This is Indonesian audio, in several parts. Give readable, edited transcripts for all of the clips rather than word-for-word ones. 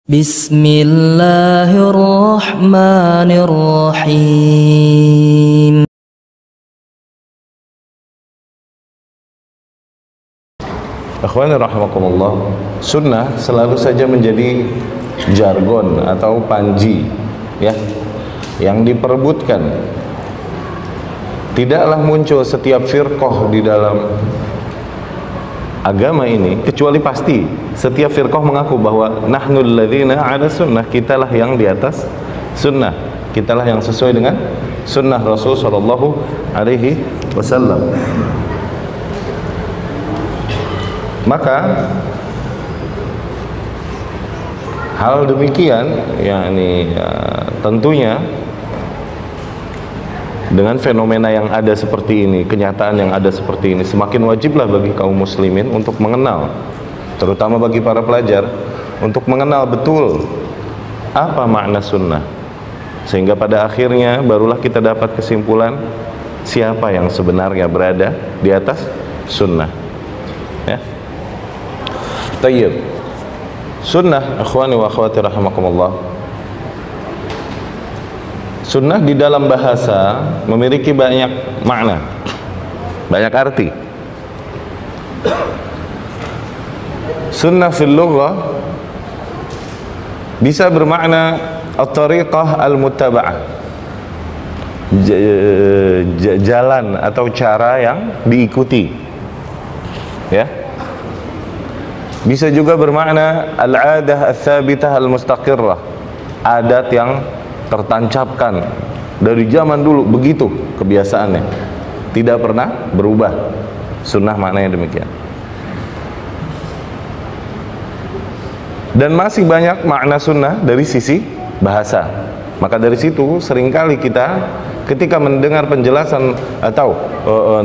Bismillahirrahmanirrahim. Akhwani rahimakumullah, sunnah selalu saja menjadi jargon atau panji ya yang diperebutkan. Tidaklah muncul setiap firqah di dalam agama ini kecuali pasti setiap firqah mengaku bahwa nahnul ladzina 'ala sunnah, kitalah yang di atas sunnah, kitalah yang sesuai dengan sunnah Rasul sallallahu alaihi wasallam. Maka hal demikian tentunya dengan fenomena yang ada seperti ini, kenyataan yang ada seperti ini, semakin wajiblah bagi kaum muslimin untuk mengenal, terutama bagi para pelajar, untuk mengenal betul apa makna sunnah, sehingga pada akhirnya barulah kita dapat kesimpulan siapa yang sebenarnya berada di atas sunnah ya. Tayyib, sunnah, akhwani wa akhwati rahimakumullah, sunnah di dalam bahasa memiliki banyak makna, banyak arti. Sunnah fil lughah bisa bermakna at-tariqah al-muttaba'ah, jalan atau cara yang diikuti ya. Bisa juga bermakna al-'adah ats-tsabitah al-mustaqirrah, adat yang tertancapkan dari zaman dulu, begitu kebiasaannya, tidak pernah berubah. Sunnah maknanya demikian. Dan masih banyak makna sunnah dari sisi bahasa. Maka dari situ seringkali kita ketika mendengar penjelasan atau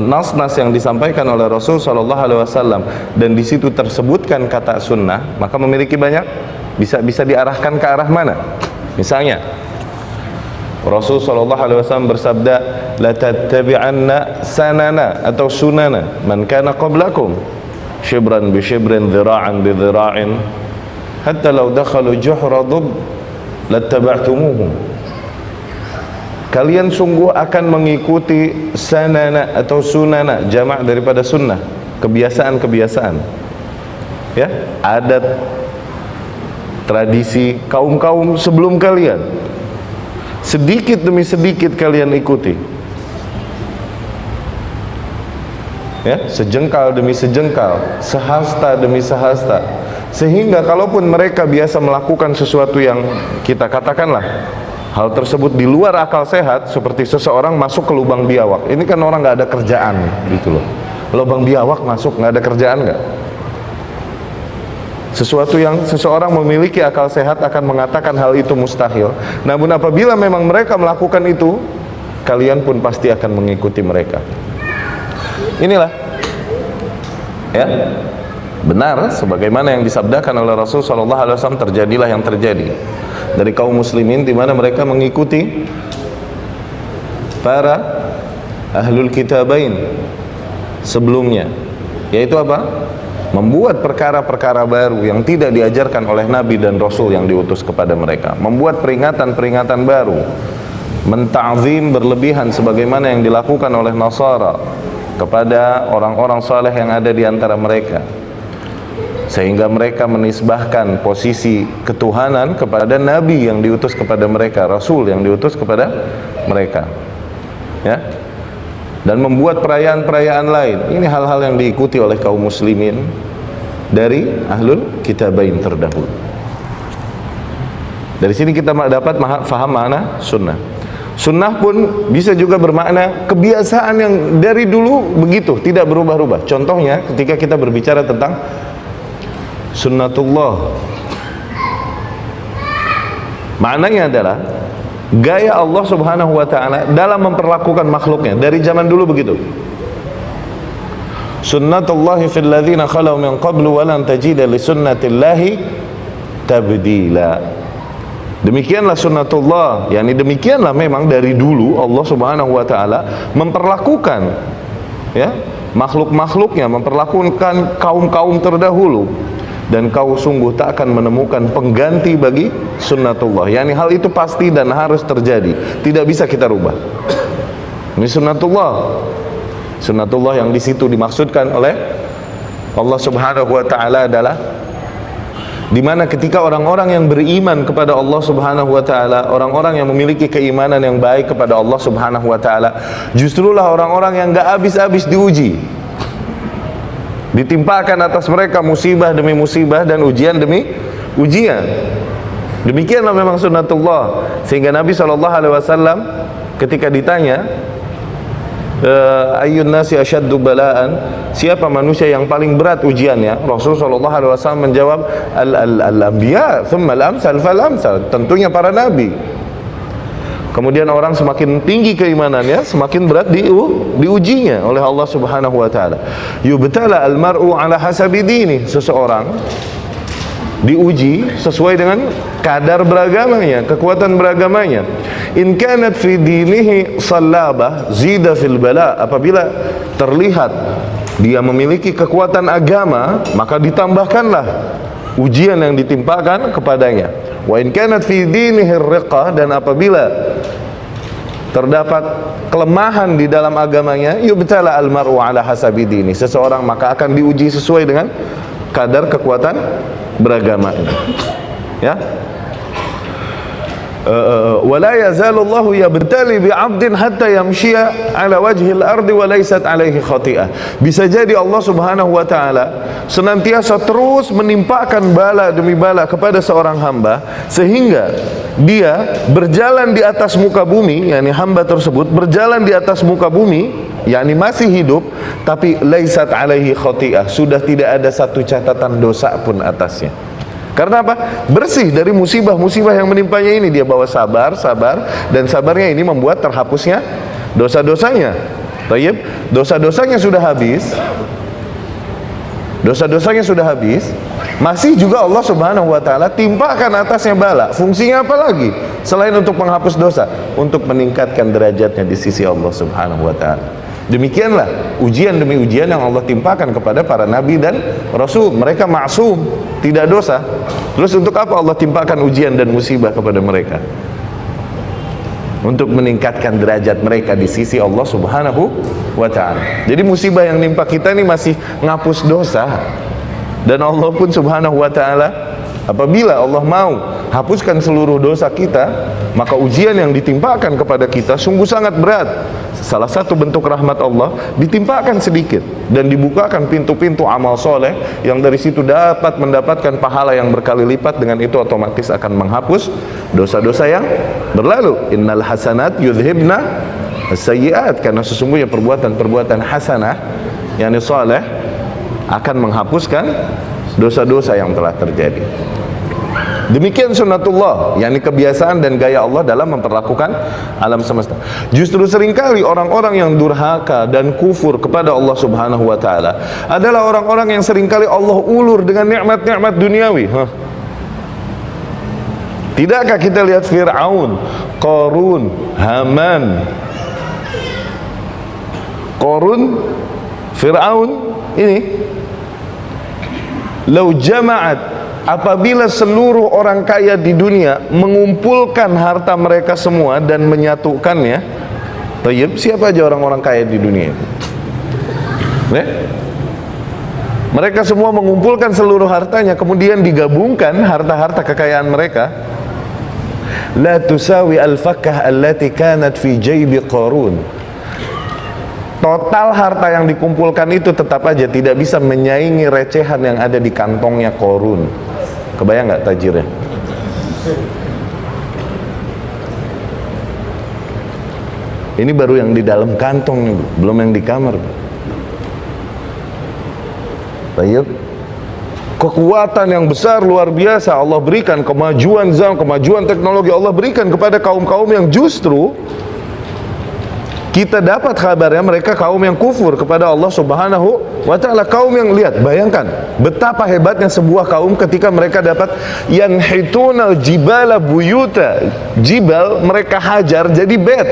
nas-nas yang disampaikan oleh Rasul sallallahu alaihi wasallam dan di situ tersebutkan kata sunnah, maka memiliki banyak bisa diarahkan ke arah mana. Misalnya Rasul sallallahu alaihi wasallam bersabda, la tattabi'anna sanana atau sunana man kana qablakum shibran bi shibrin, dhira'an bi dhira'in, hatta law dakhalu juhra dhub lattaba'tumuhum. Kalian sungguh akan mengikuti sanana atau sunana, jamak daripada sunnah, kebiasaan-kebiasaan ya, adat tradisi kaum-kaum sebelum kalian. Sedikit demi sedikit kalian ikuti ya, sejengkal demi sejengkal, sehasta demi sehasta, sehingga kalaupun mereka biasa melakukan sesuatu yang kita katakanlah hal tersebut di luar akal sehat, seperti seseorang masuk ke lubang biawak. Ini kan orang nggak ada kerjaan gitu loh, lubang biawak masuk, nggak ada kerjaan nggak? Sesuatu yang seseorang memiliki akal sehat akan mengatakan hal itu mustahil. Namun apabila memang mereka melakukan itu, kalian pun pasti akan mengikuti mereka. Inilah ya, benar sebagaimana yang disabdakan oleh Rasul sallallahu alaihi wasallam, terjadilah yang terjadi dari kaum muslimin di mana mereka mengikuti para ahlul kitabain sebelumnya, yaitu apa? Membuat perkara-perkara baru yang tidak diajarkan oleh Nabi dan Rasul yang diutus kepada mereka, membuat peringatan-peringatan baru, menta'zim berlebihan sebagaimana yang dilakukan oleh Nasara kepada orang-orang saleh yang ada di antara mereka, sehingga mereka menisbahkan posisi ketuhanan kepada Nabi yang diutus kepada mereka, Rasul yang diutus kepada mereka ya, dan membuat perayaan-perayaan lain. Ini hal-hal yang diikuti oleh kaum muslimin dari ahlul kitabain terdahulu. Dari sini kita dapat faham makna sunnah. Sunnah pun bisa juga bermakna kebiasaan yang dari dulu begitu, tidak berubah-ubah. Contohnya ketika kita berbicara tentang sunnatullah, maknanya adalah gaya Allah subhanahu wa ta'ala dalam memperlakukan makhluknya dari zaman dulu begitu. Sunnatullahi fil ladzina khalau min qablu wa lan tajida li sunnatillahi tabdila. Demikianlah sunnatullah, yakni demikianlah memang dari dulu Allah subhanahu wa ta'ala memperlakukan ya makhluk-makhluknya, memperlakukan kaum-kaum terdahulu dan kau sungguh tak akan menemukan pengganti bagi sunnatullah. Yani hal itu pasti dan harus terjadi, tidak bisa kita rubah. Ini sunnatullah. Sunnatullah yang di situ dimaksudkan oleh Allah Subhanahu wa taala adalah di mana ketika orang-orang yang beriman kepada Allah Subhanahu wa taala, orang-orang yang memiliki keimanan yang baik kepada Allah Subhanahu wa taala, justrulah orang-orang yang enggak habis-habis diuji. Ditimpakan atas mereka musibah demi musibah dan ujian demi ujian. Demikianlah memang sunnatullah. Sehingga Nabi SAW ketika ditanya, ayyun nasi asyaddu bala'an, siapa manusia yang paling berat ujiannya? Rasulullah SAW menjawab, al-anbiya thumma al-amsal fal-amsal, tentunya para nabi. Kemudian orang semakin tinggi keimanannya, semakin berat diujinya oleh Allah Subhanahu wa taala. Yubtala al-mar'u ala hasabi dini, seseorang diuji sesuai dengan kadar beragamanya, kekuatan beragamanya. In kanat fi dinihi salabah zida fil bala, apabila terlihat dia memiliki kekuatan agama, maka ditambahkanlah ujian yang ditimpakan kepadanya. Wa in kanat fi dinihi riqah, dan apabila terdapat kelemahan di dalam agamanya, yubtala al-mar'u ala hasabi dini, seseorang maka akan diuji sesuai dengan kadar kekuatan beragama ini. Ya. Wala yazalu Allahu yabtali bi 'abdin hatta yamshiya 'ala wajhil ardi wa laysat 'alaihi khati'ah. Bisa jadi Allah Subhanahu wa taala senantiasa terus menimpakan bala demi bala kepada seorang hamba sehingga dia berjalan di atas muka bumi, yakni hamba tersebut berjalan di atas muka bumi, yakni masih hidup, tapi laysat 'alaihi khati'ah, sudah tidak ada satu catatan dosa pun atasnya. Karena apa? Bersih dari musibah-musibah yang menimpanya ini. Dia bawa sabar, dan sabarnya ini membuat terhapusnya dosa-dosanya. Baik, dosa-dosanya sudah habis. Dosa-dosanya sudah habis. Masih juga Allah Subhanahu wa taala timpakan atasnya bala. Fungsinya apa lagi? Selain untuk menghapus dosa, untuk meningkatkan derajatnya di sisi Allah Subhanahu wa taala. Demikianlah ujian demi ujian yang Allah timpakan kepada para nabi dan rasul. Mereka maksum, tidak dosa. Terus untuk apa Allah timpakan ujian dan musibah kepada mereka? Untuk meningkatkan derajat mereka di sisi Allah Subhanahu wa ta'ala. Jadi musibah yang nimpa kita ini masih ngapus dosa. Dan Allah pun Subhanahu wa ta'ala, apabila Allah mau hapuskan seluruh dosa kita, maka ujian yang ditimpakan kepada kita sungguh sangat berat. Salah satu bentuk rahmat Allah, ditimpakan sedikit dan dibukakan pintu-pintu amal soleh yang dari situ dapat mendapatkan pahala yang berkali lipat. Dengan itu otomatis akan menghapus dosa-dosa yang berlalu. Innal hasanat yudhibna as-sayyi'at, karena sesungguhnya perbuatan-perbuatan hasanah yakni soleh akan menghapuskan dosa-dosa yang telah terjadi. Demikian sunnatullah, yakni kebiasaan dan gaya Allah dalam memperlakukan alam semesta. Justru seringkali orang-orang yang durhaka dan kufur kepada Allah Subhanahu wa taala adalah orang-orang yang seringkali Allah ulur dengan nikmat-nikmat duniawi. Tidakkah kita lihat Fir'aun, Qarun, Haman, Fir'aun ini, lau jama'at, apabila seluruh orang kaya di dunia mengumpulkan harta mereka semua dan menyatukannya, tayyib, siapa aja orang-orang kaya di dunia? Mereka semua mengumpulkan seluruh hartanya, kemudian digabungkan harta-harta kekayaan mereka, la tusawi al-fakkah allati kanat fi jaybi Qarun. Total harta yang dikumpulkan itu tetap aja tidak bisa menyaingi recehan yang ada di kantongnya Qarun. Kebayang nggak tajirnya? Ini baru yang di dalam kantong, belum yang di kamar. Baik. Kekuatan yang besar luar biasa Allah berikan, kemajuan zaman, kemajuan teknologi Allah berikan kepada kaum-kaum yang justru kita dapat kabarnya mereka kaum yang kufur kepada Allah Subhanahu wa ta'ala. Kaum yang, lihat, bayangkan betapa hebatnya sebuah kaum ketika mereka dapat yanhitunal jibala buyuta, jibal mereka hajar jadi bed,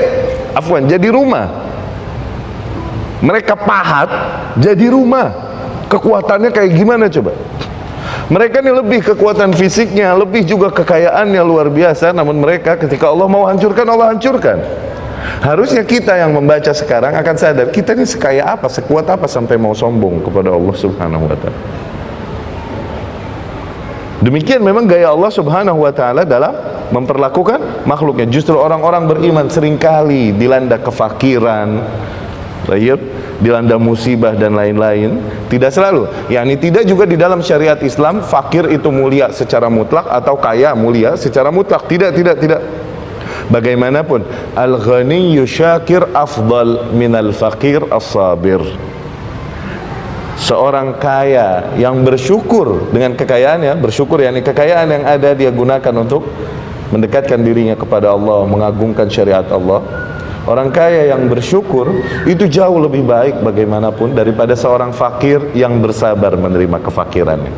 jadi rumah. Mereka pahat jadi rumah. Kekuatannya kayak gimana coba? Mereka ini lebih kekuatan fisiknya, lebih juga kekayaannya luar biasa, namun mereka ketika Allah mau hancurkan, Allah hancurkan. Harusnya kita yang membaca sekarang akan sadar, kita ini sekaya apa, sekuat apa sampai mau sombong kepada Allah Subhanahu wa ta'ala. Demikian memang gaya Allah Subhanahu wa ta'ala dalam memperlakukan makhluknya. Justru orang-orang beriman seringkali dilanda kefakiran, dilanda musibah dan lain-lain. Tidak selalu, yakni tidak juga di dalam syariat Islam fakir itu mulia secara mutlak atau kaya mulia secara mutlak. Tidak. Bagaimanapun, al-ghaniyyu syakir afdal minal fakir as-sabir. Seorang kaya yang bersyukur dengan kekayaannya, bersyukur yakni kekayaan yang ada dia gunakan untuk mendekatkan dirinya kepada Allah, mengagungkan syariat Allah. Orang kaya yang bersyukur itu jauh lebih baik bagaimanapun daripada seorang fakir yang bersabar menerima kefakirannya.